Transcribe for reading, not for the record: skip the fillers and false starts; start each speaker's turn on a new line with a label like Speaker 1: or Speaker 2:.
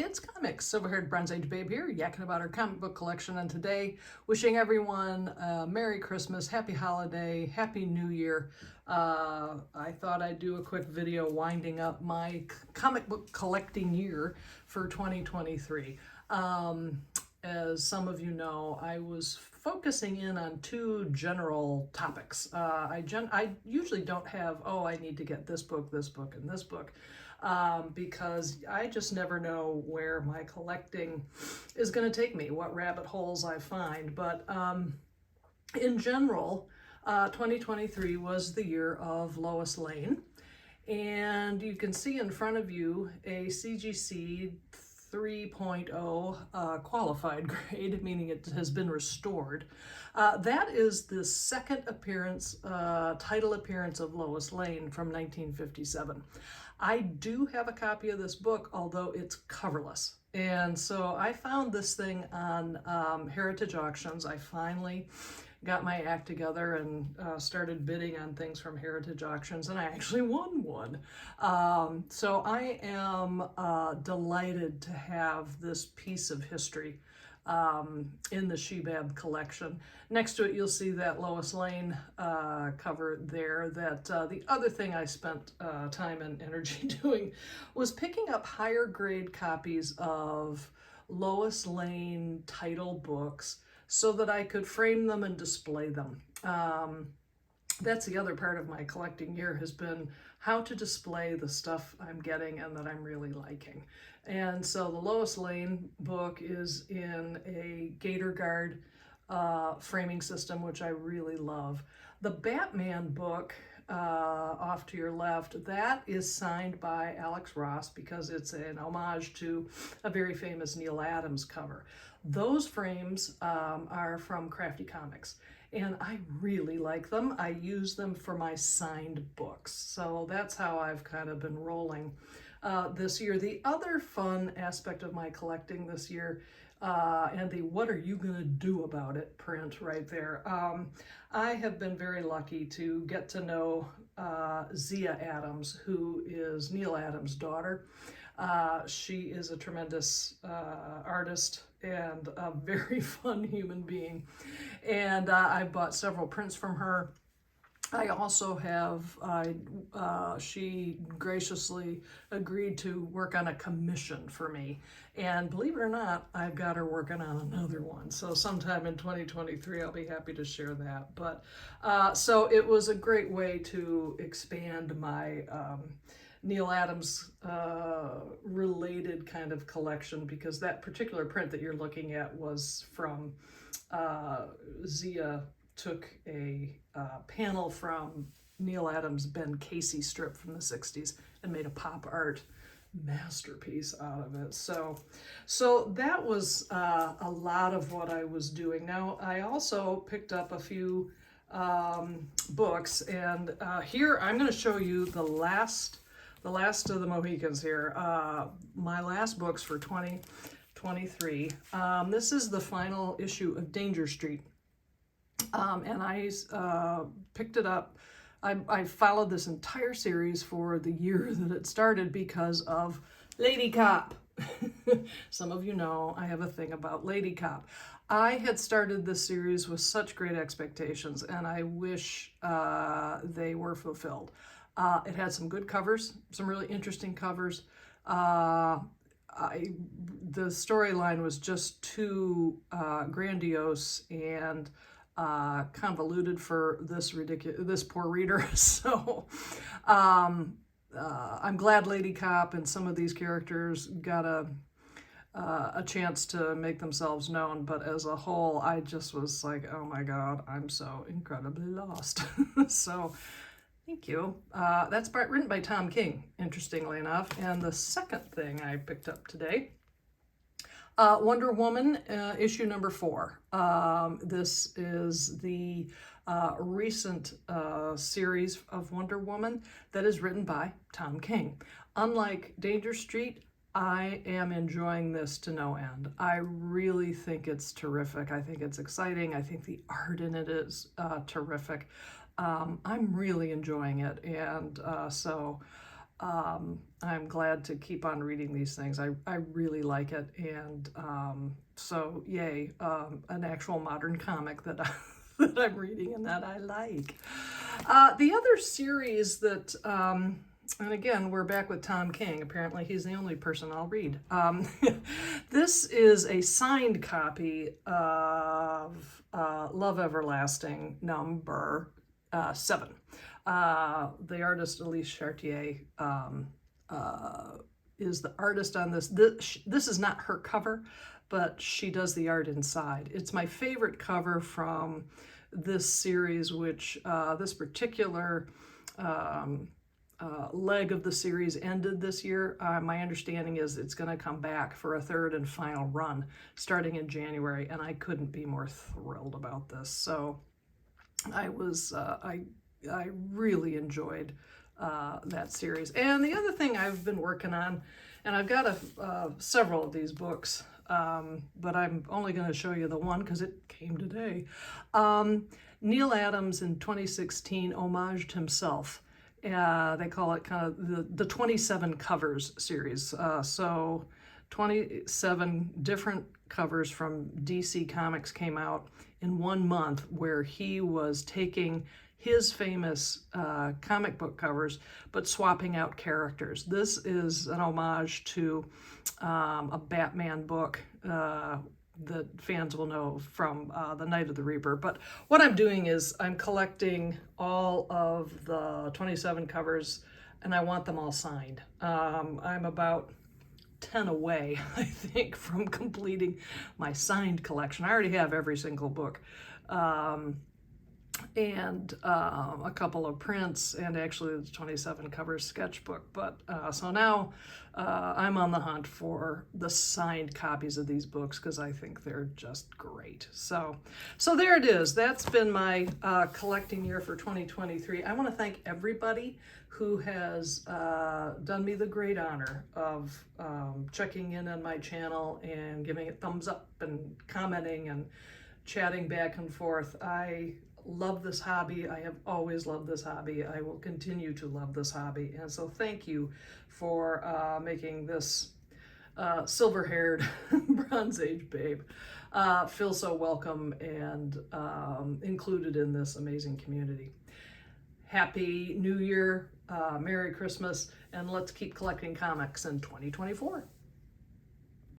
Speaker 1: It's Comics. Silver-haired Bronze Age babe here, yakking about our comic book collection, and today wishing everyone a Merry Christmas, Happy Holiday, Happy New Year. I thought I'd do a quick video winding up my comic book collecting year for 2023. As some of you know, I was focusing in on two general topics. I usually don't have, oh, I need to get this book, and this book. Because I just never know where my collecting is going to take me, what rabbit holes I find. But in general, 2023 was the year of Lois Lane. And you can see in front of you a CGC 3.0 qualified grade, meaning it has been restored. That is the second appearance, title appearance of Lois Lane from 1957. I do have a copy of this book, although it's coverless. And so I found this thing on Heritage Auctions. I finally got my act together and started bidding on things from Heritage Auctions, and I actually won one. So I am delighted to have this piece of history in the Shebab collection. Next to it, you'll see that Lois Lane cover there. That the other thing I spent time and energy doing was picking up higher grade copies of Lois Lane title books so that I could frame them and display them. That's the other part of my collecting year, has been how to display the stuff I'm getting and that I'm really liking. And so the Lois Lane book is in a Gator Guard framing system, which I really love. The Batman book off to your left, that is signed by Alex Ross because it's an homage to a very famous Neal Adams cover. Those frames are from Crafty Comics, and I really like them. I use them for my signed books. So that's how I've kind of been rolling this year. The other fun aspect of my collecting this year, and the what are you gonna do about it print right there. I have been very lucky to get to know Zia Adams, who is Neal Adams' daughter. She is a tremendous artist and a very fun human being. And I bought several prints from her. I also have, she graciously agreed to work on a commission for me. And believe it or not, I've got her working on another one. So sometime in 2023, I'll be happy to share that. But so it was a great way to expand my Neal Adams related kind of collection, because that particular print that you're looking at was from Zia took a panel from Neal Adams' Ben Casey strip from the 60s and made a pop art masterpiece out of it. So that was a lot of what I was doing. Now, I also picked up a few books, and here I'm going to show you the last of the Mohicans here. My last books for 2023. This is the final issue of Danger Street. And I picked it up. I followed this entire series for the year that it started because of Lady Cop. Some of you know I have a thing about Lady Cop. I had started this series with such great expectations, and I wish they were fulfilled. It had some good covers, some really interesting covers. The storyline was just too grandiose and convoluted for this poor reader. So I'm glad Lady Cop and some of these characters got a chance to make themselves known, but as a whole, I just was like, oh my God, I'm so incredibly lost. So thank you. That's written by Tom King, interestingly enough. And the second thing I picked up today, Wonder Woman, issue number 4. This is the recent series of Wonder Woman that is written by Tom King. Unlike Danger Street, I am enjoying this to no end. I really think it's terrific. I think it's exciting. I think the art in it is terrific. I'm really enjoying it, and so I'm glad to keep on reading these things. I really like it. And so, yay, an actual modern comic that, that I'm reading and that I like. The other series that, and again, we're back with Tom King. Apparently, he's the only person I'll read. This is a signed copy of Love Everlasting number 7. The artist Elise Chartier is the artist on this. This is not her cover, but she does the art inside. It's my favorite cover from this series, which this particular leg of the series ended this year. My understanding is it's going to come back for a third and final run starting in January, and I couldn't be more thrilled about this. So I was, I really enjoyed that series. And the other thing I've been working on, and I've got several of these books, but I'm only going to show you the one because it came today. Neal Adams in 2016 homaged himself. They call it kind of the 27 covers series. So 27 different covers from DC Comics came out in 1 month, where he was taking his famous comic book covers but swapping out characters. This is an homage to a Batman book that fans will know from The Night of the Reaper. But what I'm doing is I'm collecting all of the 27 covers, and I want them all signed. I'm about 10 away, I think, from completing my signed collection. I already have every single book. And a couple of prints, and actually the 27 covers sketchbook. But so now I'm on the hunt for the signed copies of these books because I think they're just great. So there it is. That's been my collecting year for 2023. I want to thank everybody who has done me the great honor of checking in on my channel and giving it thumbs up and commenting and chatting back and forth. I love this hobby. I have always loved this hobby. I will continue to love this hobby. And so thank you for making this silver-haired Bronze Age babe feel so welcome and included in this amazing community. Happy New Year, Merry Christmas, and let's keep collecting comics in 2024.